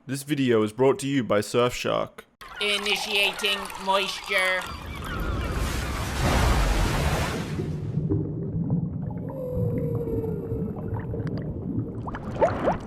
This video is brought to you by Surfshark. Initiating moisture.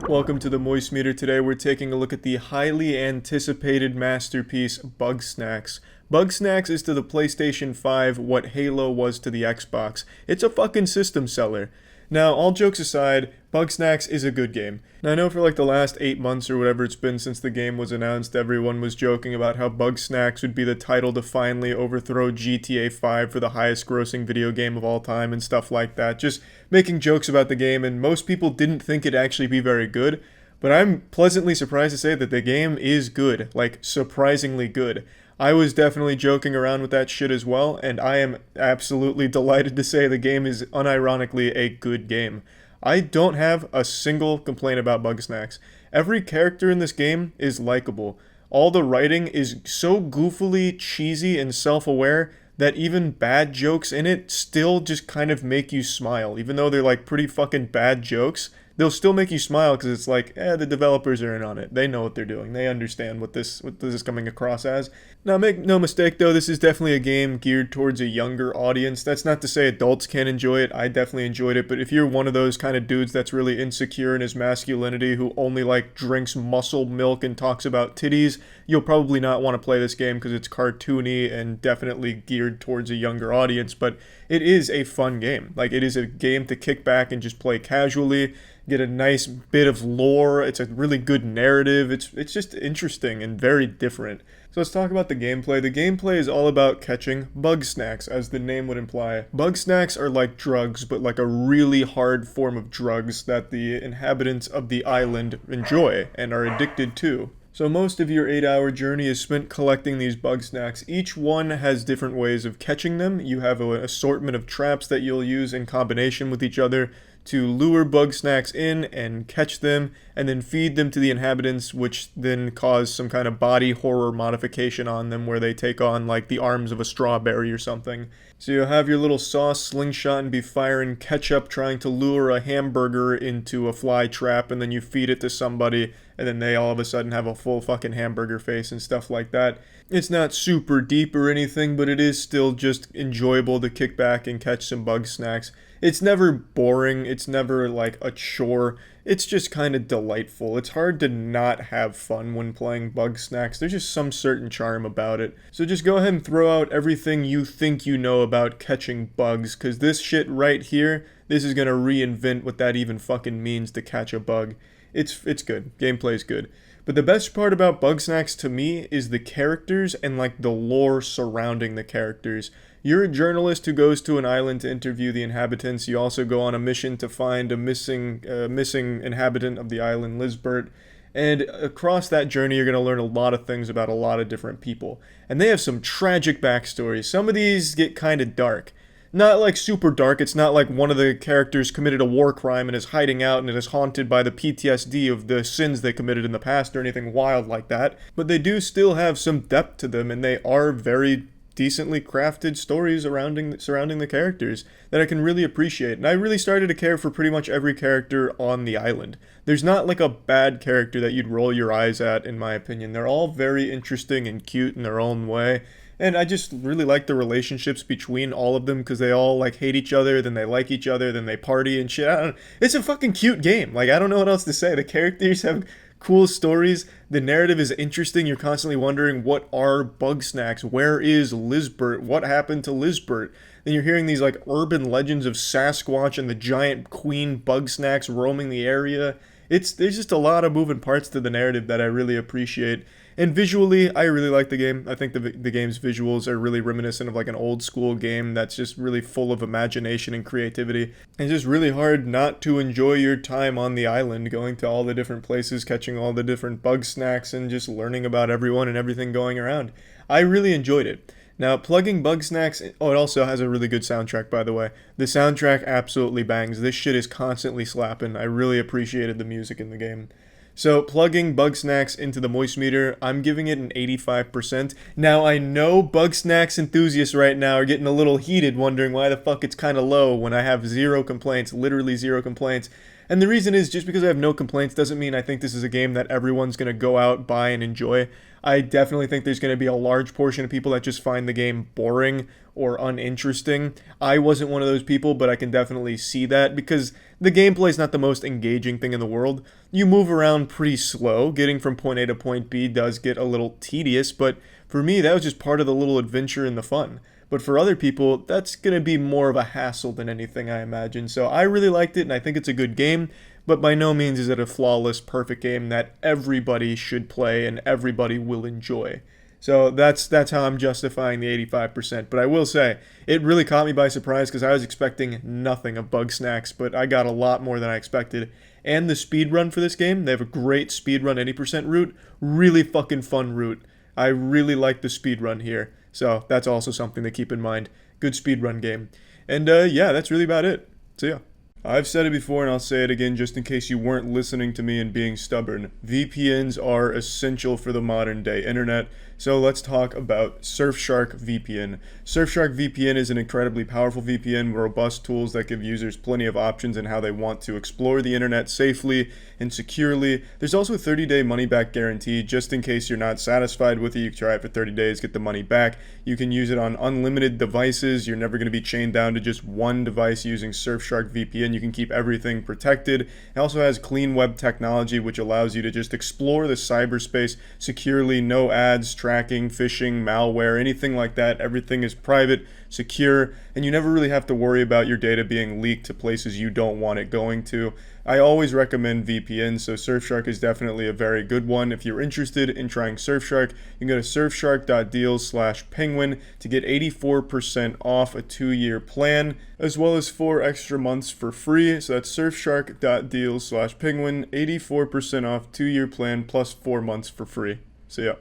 Welcome to the Moist Meter. Today we're taking a look at the highly anticipated masterpiece, Bugsnax. Bugsnax is to the PlayStation 5 what Halo was to the Xbox. It's a fucking system seller. Now, all jokes aside, Bugsnax is a good game. Now, I know for like the last 8 months or whatever it's been since the game was announced, everyone was joking about how Bugsnax would be the title to finally overthrow GTA 5 for the highest grossing video game of all time and stuff like that. Just making jokes about the game, and most people didn't think it'd actually be very good. But I'm pleasantly surprised to say that the game is good, like surprisingly good. I was definitely joking around with that shit as well, and I am absolutely delighted to say the game is unironically a good game. I don't have a single complaint about Bugsnax. Every character in this game is likable. All the writing is so goofily cheesy and self-aware that even bad jokes in it still just kind of make you smile. Even though they're like pretty fucking bad jokes, they'll still make you smile because it's like, the developers are in on it. They know what they're doing. They understand what this is coming across as. Now, make no mistake though, this is definitely a game geared towards a younger audience. That's not to say adults can't enjoy it. I definitely enjoyed it, but if you're one of those kind of dudes that's really insecure in his masculinity, who only like drinks muscle milk and talks about titties, you'll probably not want to play this game because it's cartoony and definitely geared towards a younger audience, but it is a fun game. Like, it is a game to kick back and just play casually, get a nice bit of lore. It's a really good narrative. It's just interesting and very different. So let's talk about the gameplay. The gameplay is all about catching Bugsnax, as the name would imply. Bugsnax are like drugs, but like a really hard form of drugs that the inhabitants of the island enjoy and are addicted to. So most of your 8-hour journey is spent collecting these Bugsnax. Each one has different ways of catching them. You have an assortment of traps that you'll use in combination with each other to lure Bugsnax in and catch them, and then feed them to the inhabitants, which then cause some kind of body horror modification on them where they take on like the arms of a strawberry or something. So you'll have your little sauce slingshot and be firing ketchup trying to lure a hamburger into a fly trap, and then you feed it to somebody, and then they all of a sudden have a full fucking hamburger face and stuff like that. It's not super deep or anything, but it is still just enjoyable to kick back and catch some Bugsnax. It's never boring, it's never like a chore, it's just kind of delightful. It's hard to not have fun when playing Bugsnax. There's just some certain charm about it. So just go ahead and throw out everything you think you know about catching bugs, because this shit right here, this is gonna reinvent what that even fucking means to catch a bug. It's good. Gameplay's good. But the best part about Bugsnax to me is the characters and like the lore surrounding the characters. You're a journalist who goes to an island to interview the inhabitants. You also go on a mission to find a missing inhabitant of the island, Lisbert. And across that journey, you're going to learn a lot of things about a lot of different people. And they have some tragic backstories. Some of these get kind of dark. Not like super dark. It's not like one of the characters committed a war crime and is hiding out and is haunted by the PTSD of the sins they committed in the past or anything wild like that. But they do still have some depth to them, and they are very decently crafted stories surrounding the characters that I can really appreciate. And I really started to care for pretty much every character on the island. There's not like a bad character that you'd roll your eyes at, in my opinion. They're all very interesting and cute in their own way. And I just really like the relationships between all of them, because they all like hate each other, then they like each other, then they party and shit. I don't know. It's a fucking cute game. Like, I don't know what else to say. The characters have cool stories. The narrative is interesting. You're constantly wondering, what are Bugsnax? Where is Lisbert? What happened to Lisbert? Then you're hearing these like urban legends of Sasquatch and the giant queen Bugsnax roaming the area. There's just a lot of moving parts to the narrative that I really appreciate. And visually, I really like the game. I think the game's visuals are really reminiscent of like an old school game that's just really full of imagination and creativity. It's just really hard not to enjoy your time on the island, going to all the different places, catching all the different Bugsnax, and just learning about everyone and everything going around. I really enjoyed it. Now, plugging Bugsnax, oh, it also has a really good soundtrack, by the way. The soundtrack absolutely bangs. This shit is constantly slapping. I really appreciated the music in the game. So, plugging Bugsnax into the Moist Meter, I'm giving it an 85%. Now, I know Bugsnax enthusiasts right now are getting a little heated, wondering why the fuck it's kind of low when I have zero complaints, literally zero complaints. And the reason is just because I have no complaints doesn't mean I think this is a game that everyone's going to go out, buy, and enjoy. I definitely think there's going to be a large portion of people that just find the game boring or uninteresting. I wasn't one of those people, but I can definitely see that because the gameplay is not the most engaging thing in the world. You move around pretty slow. Getting from point A to point B does get a little tedious, but for me, that was just part of the little adventure and the fun. But for other people, that's going to be more of a hassle than anything, I imagine. So I really liked it, and I think it's a good game, but by no means is it a flawless, perfect game that everybody should play and everybody will enjoy. So that's how I'm justifying the 85%. But I will say, it really caught me by surprise because I was expecting nothing of Bugsnax, but I got a lot more than I expected. And the speedrun for this game, they have a great speedrun 80% route, really fucking fun route. I really like the speedrun here. So that's also something to keep in mind. Good speedrun game. And yeah, that's really about it. So yeah. I've said it before and I'll say it again just in case you weren't listening to me and being stubborn. VPNs are essential for the modern day internet. So let's talk about Surfshark VPN. Surfshark VPN is an incredibly powerful VPN with robust tools that give users plenty of options in how they want to explore the internet safely and securely. There's also a 30-day money-back guarantee just in case you're not satisfied with it. You can try it for 30 days, get the money back. You can use it on unlimited devices. You're never going to be chained down to just one device using Surfshark VPN. You can keep everything protected. It also has clean web technology, which allows you to just explore the cyberspace securely. No ads, tracking, phishing, malware, anything like that. Everything is private, secure, and you never really have to worry about your data being leaked to places you don't want it going to. I always recommend VPN, so Surfshark is definitely a very good one. If you're interested in trying Surfshark, you can go to surfshark.deals/penguin to get 84% off a 2-year plan, as well as 4 extra months for free. So that's surfshark.deals/penguin, 84% off 2-year plan plus 4 months for free. So yeah.